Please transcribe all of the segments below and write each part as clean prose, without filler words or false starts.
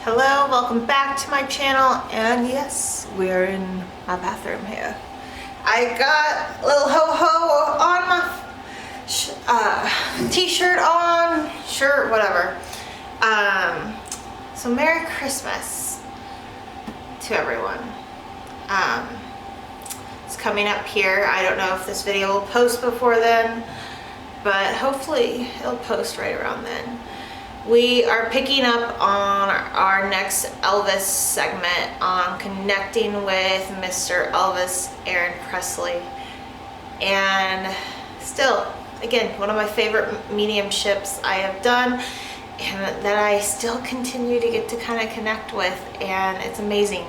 Hello, welcome back to my channel, and yes, we're in my bathroom here. I got a little ho-ho on my t-shirt on, shirt, whatever. So Merry Christmas to everyone. It's coming up here. I don't know if this video will post before then, but hopefully it'll post right around then. We are picking up on our next Elvis segment on connecting with Mr. Elvis Presley. And still, again, one of my favorite mediumships I have done, and that I still continue to get to kind of connect with, and it's amazing.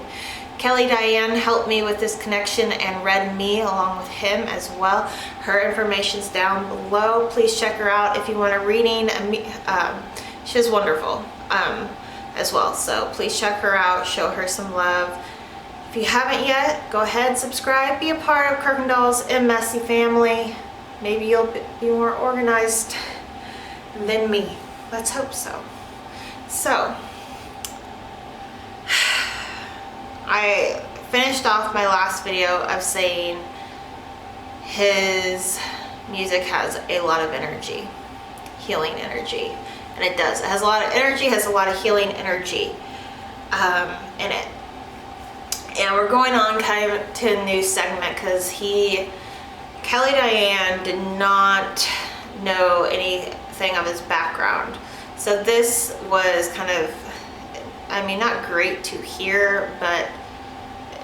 Kelly Diane helped me with this connection and read me along with him as well. Her information's down below. Please check her out if you want a reading. She's wonderful as well, so please check her out, show her some love. If you haven't yet, go ahead, subscribe, be a part of Kirkendoll's and Messy family. Maybe you'll be more organized than me. Let's hope so. So, I finished off my last video of saying his music has a lot of energy, healing energy. And it does. It has a lot of energy, has a lot of healing energy in it. And we're going on kind of to a new segment because Kelly Diane did not know anything of his background. So this was kind of, I mean, not great to hear, but,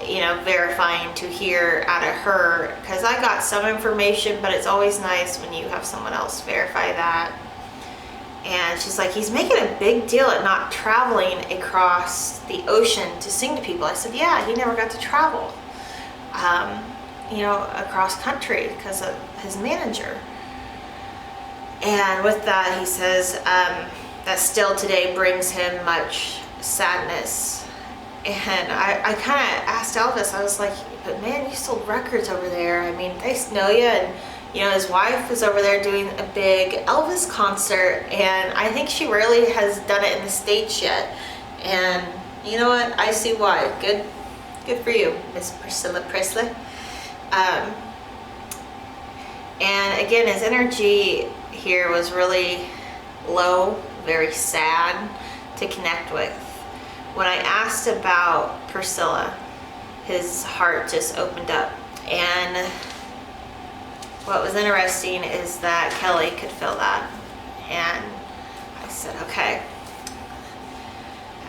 you know, verifying to hear out of her, because I got some information, but it's always nice when you have someone else verify that. And she's like, he's making a big deal at not traveling across the ocean to sing to people. I said, yeah, he never got to travel, you know, across country because of his manager. And with that, he says that still today brings him much sadness. And I kind of asked Elvis, I was like, but man, you sold records over there. I mean, they know you, and you know, his wife was over there doing a big Elvis concert, and I think she rarely has done it in the States yet. And you know what? I see why. Good for you, Miss Priscilla Presley. And again, his energy here was really low, very sad to connect with. When I asked about Priscilla, his heart just opened up. And what was interesting is that Kelly could feel that. And I said, okay.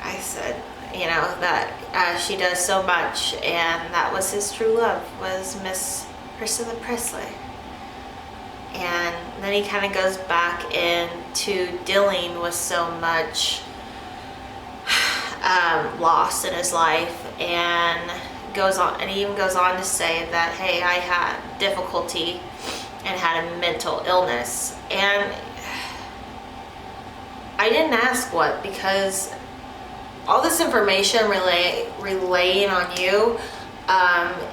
I said, you know, that she does so much, and that was his true love, was Miss Priscilla Presley. And then he kind of goes back into dealing with so much loss in his life, and he even goes on to say that, hey, I had difficulty and had a mental illness. And I didn't ask what, because all this information relaying on you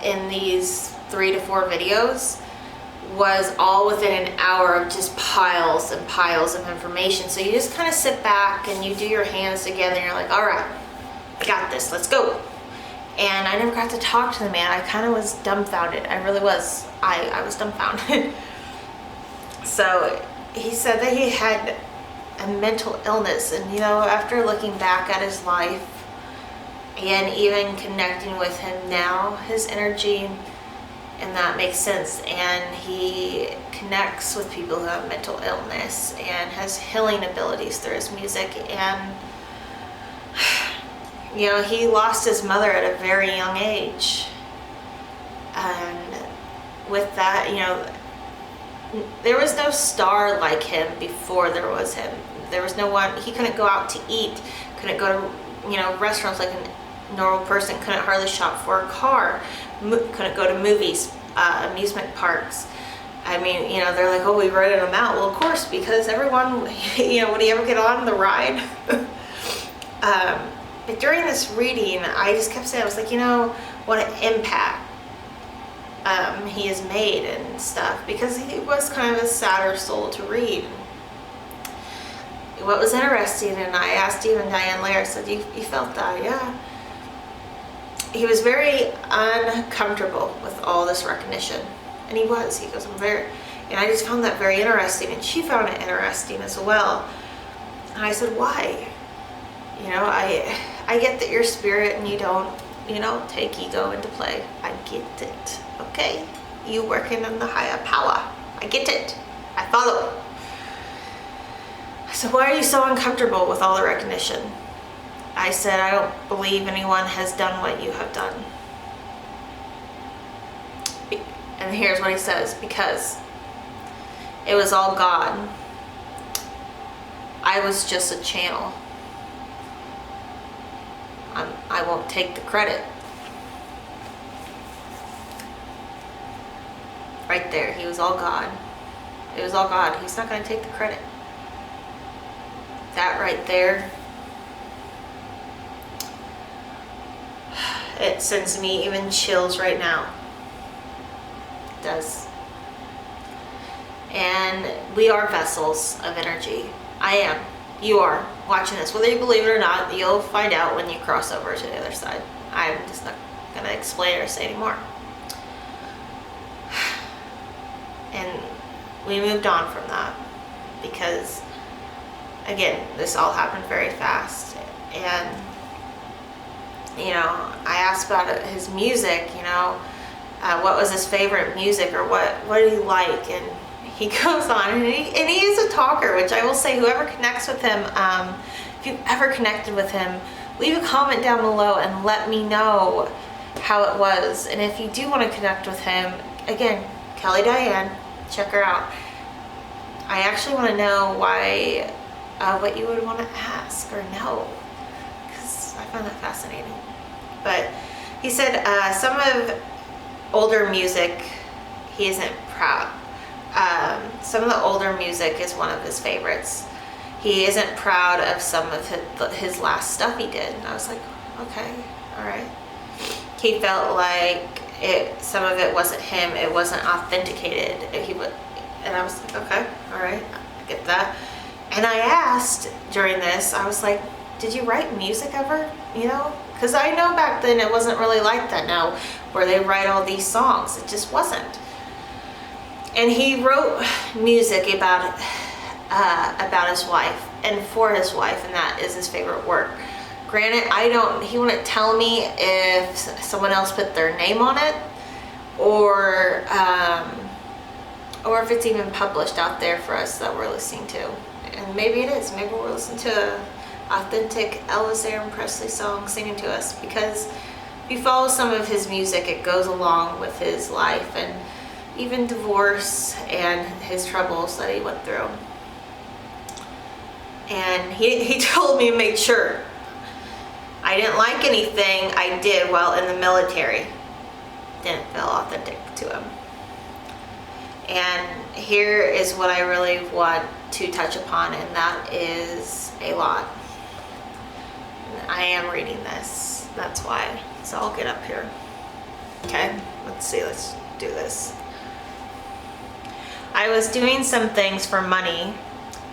in these 3 to 4 videos was all within an hour of just piles and piles of information. So you just kind of sit back and you do your hands together and you're like, all right, I got this, let's go. And I never got to talk to the man. I kind of was dumbfounded. I really was. I was dumbfounded. So he said that he had a mental illness, and you know, after looking back at his life and even connecting with him now, his energy and that makes sense. And he connects with people who have mental illness and has healing abilities through his music. And you know, he lost his mother at a very young age. And with that, you know, there was no star like him before there was him. There was no one, he couldn't go out to eat, couldn't go to, you know, restaurants like a normal person, couldn't hardly shop for a car, couldn't go to movies, amusement parks. I mean, you know, they're like, oh, we rented him out. Well, of course, because everyone, you know, would he ever get on the ride? But during this reading, I just kept saying, I was like, you know, what an impact he has made and stuff, because he was kind of a sadder soul to read. what was interesting, and I asked even Diane later, I said, you felt that? Yeah. He was very uncomfortable with all this recognition. And he was. He goes, I'm very, and I just found that very interesting. And she found it interesting as well. And I said, why? You know, I get that you're spirit and you don't, you know, take ego into play. I get it. Okay? You working in the higher power. I get it. I follow. So why are you so uncomfortable with all the recognition? I said, I don't believe anyone has done what you have done. And here's what he says, because it was all God. I was just a channel. I won't take the credit. Right there, he was all God. It was all God. He's not going to take the credit. That right there, it sends me even chills right now. It does. And we are vessels of energy. I am. You are watching this. Whether you believe it or not, you'll find out when you cross over to the other side. I'm just not going to explain or say anymore. And we moved on from that because, again, this all happened very fast. And, you know, I asked about his music, you know, what was his favorite music, or what did he like? And he goes on, and he is a talker, which I will say, whoever connects with him, if you've ever connected with him, leave a comment down below and let me know how it was. And if you do want to connect with him, again, Kelly Diane, check her out. I actually want to know why, what you would want to ask or know, because I find that fascinating. But he said some of older music he isn't proud. Some of the older music is one of his favorites. He isn't proud of some of his last stuff he did. And I was like, okay, all right. He felt like some of it wasn't him. It wasn't authenticated. And I was like, okay, all right, I get that. And I asked during this, I was like, did you write music ever? You know, because I know back then it wasn't really like that now, where they write all these songs. It just wasn't. And he wrote music about his wife and for his wife, and that is his favorite work. Granted, he wouldn't tell me if someone else put their name on it, or if it's even published out there for us that we're listening to. And maybe it is. Maybe we're listening to an authentic Elvis Presley song singing to us, because if you follow some of his music, it goes along with his life and even divorce and his troubles that he went through. And he told me to make sure I didn't like anything I did while in the military. Didn't feel authentic to him. And here is what I really want to touch upon, and that is a lot. I am reading this, that's why. So I'll get up here. Okay, let's see, let's do this. I was doing some things for money,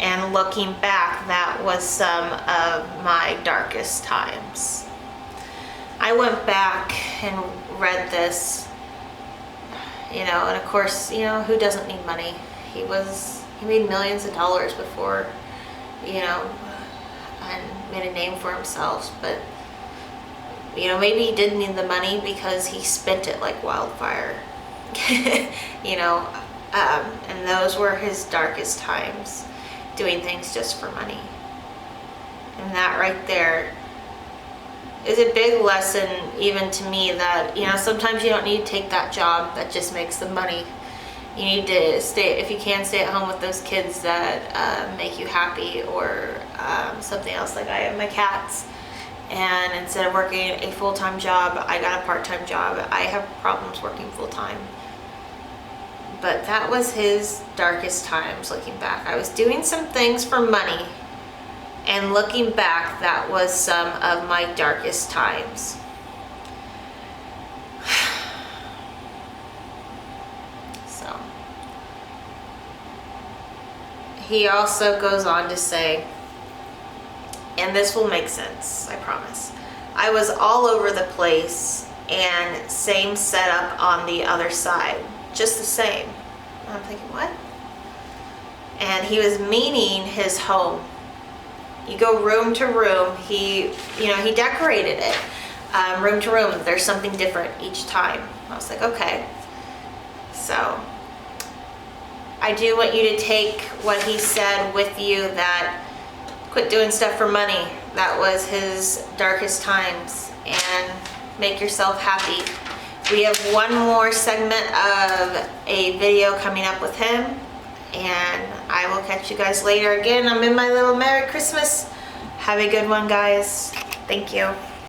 and looking back, that was some of my darkest times. I went back and read this, you know, and of course, you know, who doesn't need money? He made millions of dollars before, you know, and made a name for himself. But, you know, maybe he did need the money because he spent it like wildfire, you know, and those were his darkest times, doing things just for money. And that right there is a big lesson even to me, that, you know, sometimes you don't need to take that job that just makes the money. You need to stay, if you can, stay at home with those kids that make you happy, or something else. Like I have my cats, and instead of working a full-time job, I got a part-time job. I have problems working full-time. But that was his darkest times, looking back. I was doing some things for money, and looking back, that was some of my darkest times. So, he also goes on to say, and this will make sense, I promise. I was all over the place, and same setup on the other side, just the same. And I'm thinking, what? And he was meaning his home. You go room to room. He decorated it room to room. There's something different each time. I was like, okay. So I do want you to take what he said with you, that quit doing stuff for money. That was his darkest times, and make yourself happy. We have one more segment of a video coming up with him, and I will catch you guys later. Again, I'm in my little Merry Christmas. Have a good one, guys. Thank you.